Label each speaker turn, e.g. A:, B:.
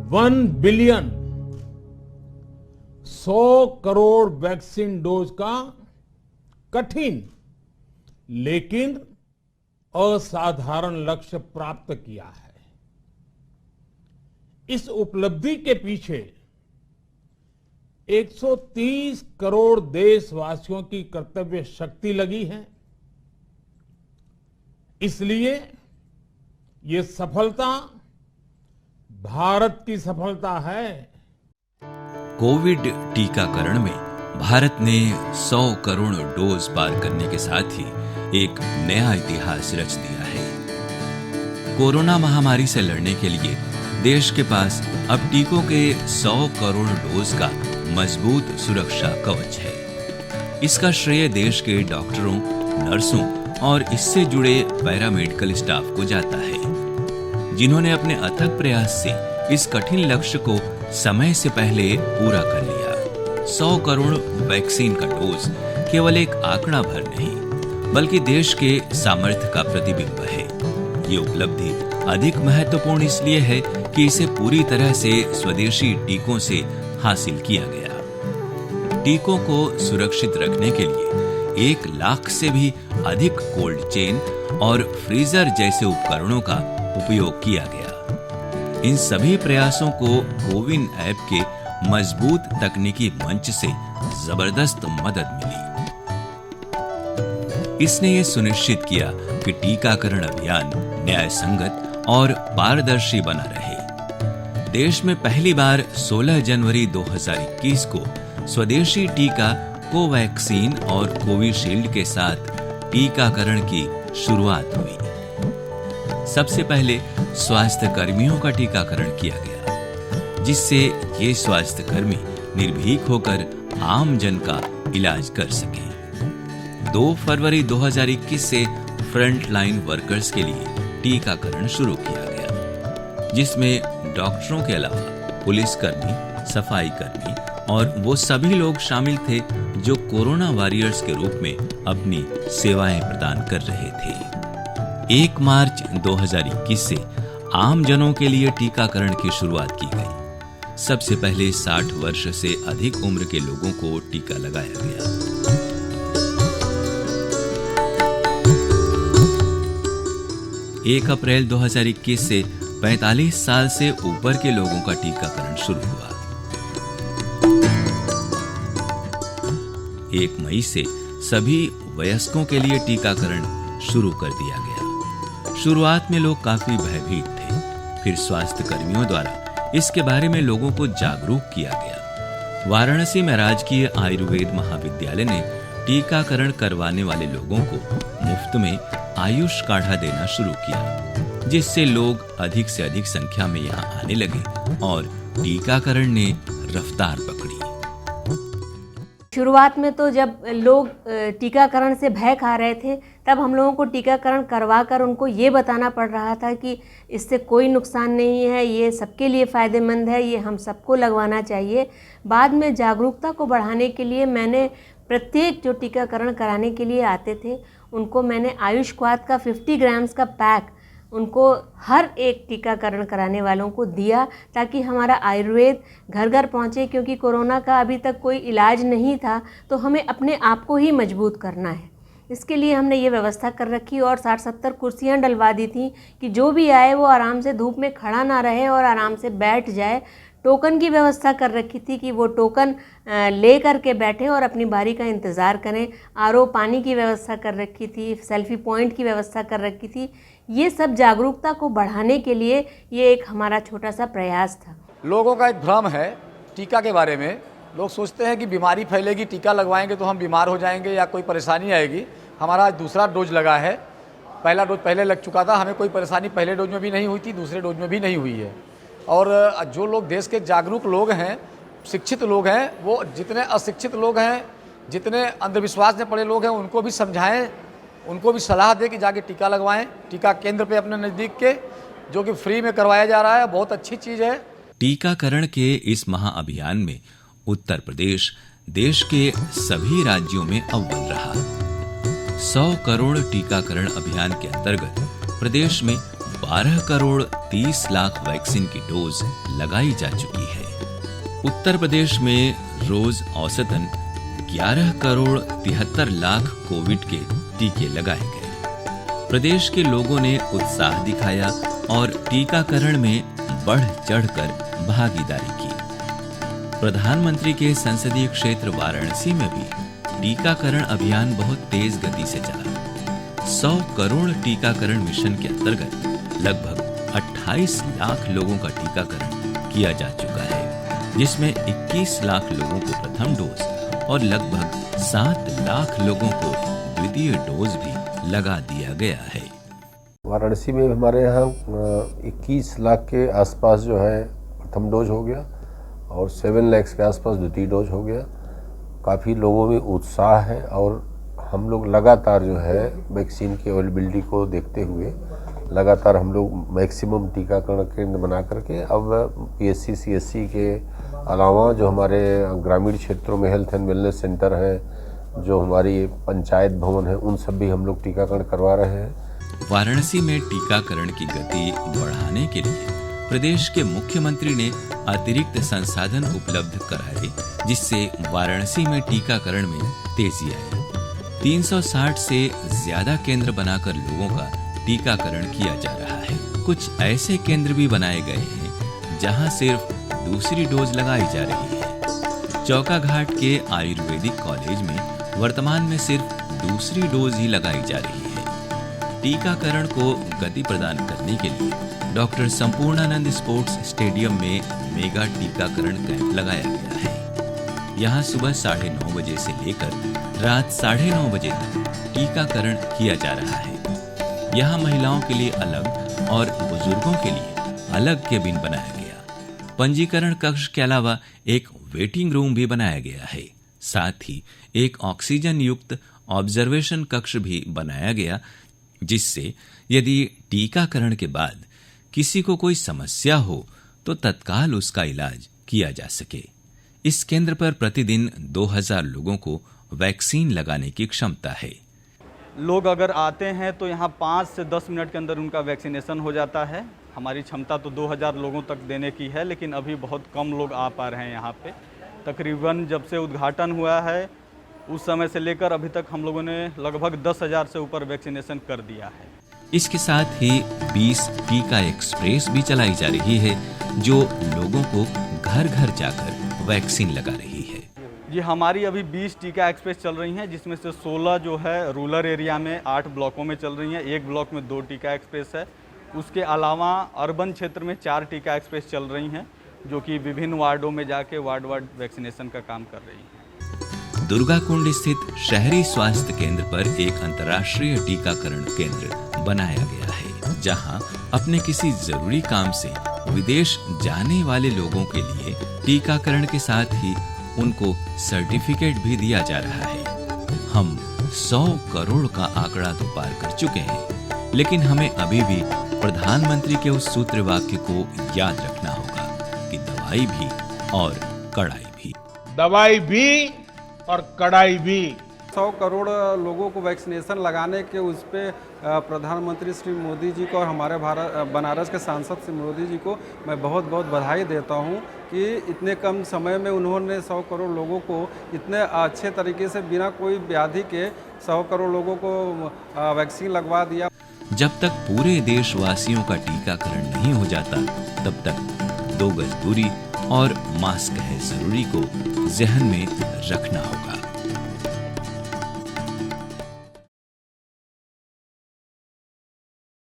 A: 1 billion 100 crore vaccine dose का कठिन लेकिन असाधारण लक्ष्य प्राप्त किया है। इस उपलब्धि के पीछे 130 करोड़ देशवासियों की कर्तव्य शक्ति लगी है। इसलिए ये सफलता भारत की सफलता है।
B: कोविड टीकाकरण में भारत ने 100 करोड़ डोज पार करने के साथ ही एक नया इतिहास रच दिया है। कोरोना महामारी से लड़ने के लिए देश के पास अब टीकों के 100 करोड़ डोज का मजबूत सुरक्षा कवच है। इसका श्रेय देश के डॉक्टरों, नर्सों और इससे जुड़े पैरामेडिकल स्टाफ को जाता है, जिन्होंने अपने अथक प्रयास से इस कठिन लक्ष्य को समय से पहले पूरा कर लिया। 100 करोड़ वैक्सीन का डोज केवल एक आंकड़ा भर नहीं, बल्कि देश के सामर्थ्य का प्रतिबिंब है। ये उपलब्धि अधिक महत्वपूर्ण इसलिए है कि इसे पूरी तरह से स्वदेशी टीकों से हासिल किया गया। टीकों को सुरक्षित रखने के लिए 1 लाख से भी अधिक कोल्ड चेन और फ्रीजर जैसे उपकरणों का उपयोग किया गया। इन सभी प्रयासों को कोविन ऐप के मजबूत तकनीकी मंच से जबरदस्त मदद मिली। इसने ये सुनिश्चित किया कि टीकाकरण अभियान न्याय संगत और पारदर्शी बना रहे। देश में पहली बार 16 जनवरी 2021 को स्वदेशी टीका कोवैक्सीन और कोविशील्ड के साथ टीकाकरण की शुरुआत हुई। सबसे पहले स्वास्थ्य कर्मियों का टीकाकरण किया गया, जिससे ये स्वास्थ्य कर्मी निर्भीक होकर आम जन का इलाज कर सके। 2 फरवरी 2021 से फ्रंट लाइन वर्कर्स के लिए टीकाकरण शुरू किया गया, जिसमें डॉक्टरों के अलावा पुलिसकर्मी, सफाई कर्मी और वो सभी लोग शामिल थे जो कोरोना वॉरियर्स के रूप में अपनी सेवाएं प्रदान कर रहे थे। 1 मार्च 2021 से आम जनों के लिए टीकाकरण की शुरुआत की गई। सबसे पहले 60 वर्ष से अधिक उम्र के लोगों को टीका लगाया गया। 1 अप्रैल 2021 से 45 साल से ऊपर के लोगों का टीकाकरण शुरू हुआ। 1 मई से सभी वयस्कों के लिए टीकाकरण शुरू कर दिया गया। शुरुआत में लोग काफी भयभीत थे, फिर स्वास्थ्य कर्मियों द्वारा इसके बारे में लोगों को जागरूक किया गया। वाराणसी में राजकीय आयुर्वेद महाविद्यालय ने टीकाकरण करवाने वाले लोगों को मुफ्त में आयुष काढ़ा देना शुरू किया, जिससे लोग अधिक से अधिक संख्या में यहाँ आने लगे और टीकाकरण ने रफ्तार पकड़ी।
C: शुरुआत में तो जब लोग टीकाकरण से भय खा रहे थे, तब हम लोगों को टीकाकरण करवाकर उनको ये बताना पड़ रहा था कि इससे कोई नुकसान नहीं है, ये सबके लिए फ़ायदेमंद है, ये हम सबको लगवाना चाहिए। बाद में जागरूकता को बढ़ाने के लिए मैंने प्रत्येक जो टीकाकरण कराने के लिए आते थे उनको मैंने आयुष क्वाथ का 50 ग्राम्स का पैक उनको हर एक टीकाकरण कराने वालों को दिया, ताकि हमारा आयुर्वेद घर घर पहुँचे। क्योंकि कोरोना का अभी तक कोई इलाज नहीं था, तो हमें अपने आप को ही मजबूत करना है। इसके लिए हमने ये व्यवस्था कर रखी और 60-70 कुर्सियाँ डलवा दी थी कि जो भी आए वो आराम से धूप में खड़ा ना रहे और आराम से बैठ जाए। टोकन की व्यवस्था कर रखी थी कि वो टोकन ले करके बैठे और अपनी बारी का इंतज़ार करें। आरओ पानी की व्यवस्था कर रखी थी, सेल्फी पॉइंट की व्यवस्था कर रखी थी। ये सब जागरूकता को बढ़ाने के लिए ये एक हमारा छोटा सा प्रयास था।
D: लोगों का एक भ्रम है टीका के बारे में। लोग सोचते हैं कि बीमारी फैलेगी, टीका लगवाएंगे तो हम बीमार हो जाएंगे या कोई परेशानी आएगी। हमारा आज दूसरा डोज लगा है, पहला डोज पहले लग चुका था, हमें कोई परेशानी पहले डोज में भी नहीं हुई थी, दूसरे डोज में भी नहीं हुई है। और जो लोग देश के जागरूक लोग हैं, शिक्षित लोग हैं, वो जितने अशिक्षित लोग हैं, जितने अंधविश्वास में पड़े लोग हैं, उनको भी समझाएं, उनको भी सलाह दें कि जाके टीका लगवाएं। टीका केंद्र पे अपने नज़दीक के, जो कि फ्री में करवाया जा रहा है, बहुत अच्छी चीज़ है।
B: टीकाकरण के इस महाअभियान में उत्तर प्रदेश देश के सभी राज्यों में अव्वल रहा। 100 करोड़ टीकाकरण अभियान के अंतर्गत प्रदेश में 12 करोड़ 30 लाख वैक्सीन की डोज लगाई जा चुकी है। उत्तर प्रदेश में रोज औसतन 11 करोड़ 73 लाख कोविड के टीके लगाए गए। प्रदेश के लोगों ने उत्साह दिखाया और टीकाकरण में बढ़ चढ़कर भागीदारी की। प्रधानमंत्री के संसदीय क्षेत्र वाराणसी में भी टीकाकरण अभियान बहुत तेज गति से चला। 100 करोड़ टीकाकरण मिशन के अंतर्गत लगभग 28 लाख लोगों का टीकाकरण किया जा चुका है, जिसमें 21 लाख लोगों को प्रथम डोज और लगभग 7 लाख लोगों को द्वितीय डोज भी लगा दिया गया है।
E: वाराणसी में हमारे यहाँ 21 लाख के आसपास जो है प्रथम डोज हो गया और 7 लाख के आसपास द्वितीय डोज हो गया। काफ़ी लोगों में उत्साह है और हम लोग लगातार जो है वैक्सीन की अवेलेबिलिटी को देखते हुए लगातार हम लोग मैक्सिमम टीकाकरण केंद्र बना करके अब पीएससी सीएससी के अलावा जो हमारे ग्रामीण क्षेत्रों में हेल्थ एंड वेलनेस सेंटर हैं, जो हमारी पंचायत भवन है, उन सब भी हम लोग टीकाकरण करवा रहे हैं।
B: वाराणसी में टीकाकरण की गति बढ़ाने के लिए प्रदेश के मुख्यमंत्री ने अतिरिक्त संसाधन उपलब्ध कराए, जिससे वाराणसी में टीकाकरण में तेजी आई। 360 से ज्यादा केंद्र बनाकर लोगों का टीकाकरण किया जा रहा है। कुछ ऐसे केंद्र भी बनाए गए हैं जहां सिर्फ दूसरी डोज लगाई जा रही है। चौका घाट के आयुर्वेदिक कॉलेज में वर्तमान में सिर्फ दूसरी डोज ही लगाई जा रही है। टीकाकरण को गति प्रदान करने के लिए डॉक्टर संपूर्णानंद स्पोर्ट्स स्टेडियम में मेगा टीकाकरण कैंप लगाया गया है। यहाँ सुबह 9:30 बजे से लेकर रात 9:30 बजे तक टीकाकरण किया जा रहा है। यहाँ महिलाओं के लिए अलग और बुजुर्गों के लिए अलग केबिन बनाया गया। पंजीकरण कक्ष के अलावा एक वेटिंग रूम भी बनाया गया है। साथ ही एक ऑक्सीजन युक्त ऑब्जर्वेशन कक्ष भी बनाया गया, जिससे यदि टीकाकरण के बाद किसी को कोई समस्या हो तो तत्काल उसका इलाज किया जा सके। इस केंद्र पर प्रतिदिन 2000 लोगों को वैक्सीन लगाने की क्षमता है।
F: लोग अगर आते हैं तो यहाँ 5 से 10 मिनट के अंदर उनका वैक्सीनेशन हो जाता है। हमारी क्षमता तो 2000 लोगों तक देने की है, लेकिन अभी बहुत कम लोग आ पा रहे हैं यहाँ पे। तकरीबन जब से उद्घाटन हुआ है उस समय से लेकर अभी तक हम लोगों ने लगभग 10,000 से ऊपर वैक्सीनेशन कर दिया है।
B: इसके साथ ही 20 टीका एक्सप्रेस भी चलाई जा रही है, जो लोगों को घर घर जाकर वैक्सीन लगा रही है।
F: ये हमारी अभी 20 टीका एक्सप्रेस चल रही हैं, जिसमें से 16 जो है रूरल एरिया में 8 ब्लॉकों में चल रही हैं। एक ब्लॉक में 2 टीका एक्सप्रेस है। उसके अलावा अर्बन क्षेत्र में 4 टीका एक्सप्रेस चल रही हैं, जो कि विभिन्न वार्डों में जाके वार्ड वैक्सीनेशन का काम कर रही हैं।
B: दुर्गाकुंड स्थित शहरी स्वास्थ्य केंद्र पर एक अंतर्राष्ट्रीय टीकाकरण केंद्र बनाया गया है, जहां अपने किसी जरूरी काम से विदेश जाने वाले लोगों के लिए टीकाकरण के साथ ही उनको सर्टिफिकेट भी दिया जा रहा है। हम 100 करोड़ का आंकड़ा तो पार कर चुके हैं, लेकिन हमें अभी भी प्रधानमंत्री के उस सूत्र वाक्य को याद रखना होगा कि दवाई भी और कड़ाई भी।
A: दवाई भी और कड़ाई भी।
G: 100 करोड़ लोगों को वैक्सीनेशन लगाने के उस पे प्रधानमंत्री श्री मोदी जी को और हमारे बनारस के सांसद श्री मोदी जी को मैं बहुत बहुत बधाई देता हूं कि इतने कम समय में उन्होंने 100 करोड़ लोगों को इतने अच्छे तरीके से बिना कोई व्याधि के 100 करोड़ लोगों को वैक्सीन लगवा दिया।
B: जब तक पूरे देशवासियों का टीकाकरण नहीं हो जाता, तब तक 2 गज दूरी और मास्क है जरूरी को ज़हन में रखना होगा।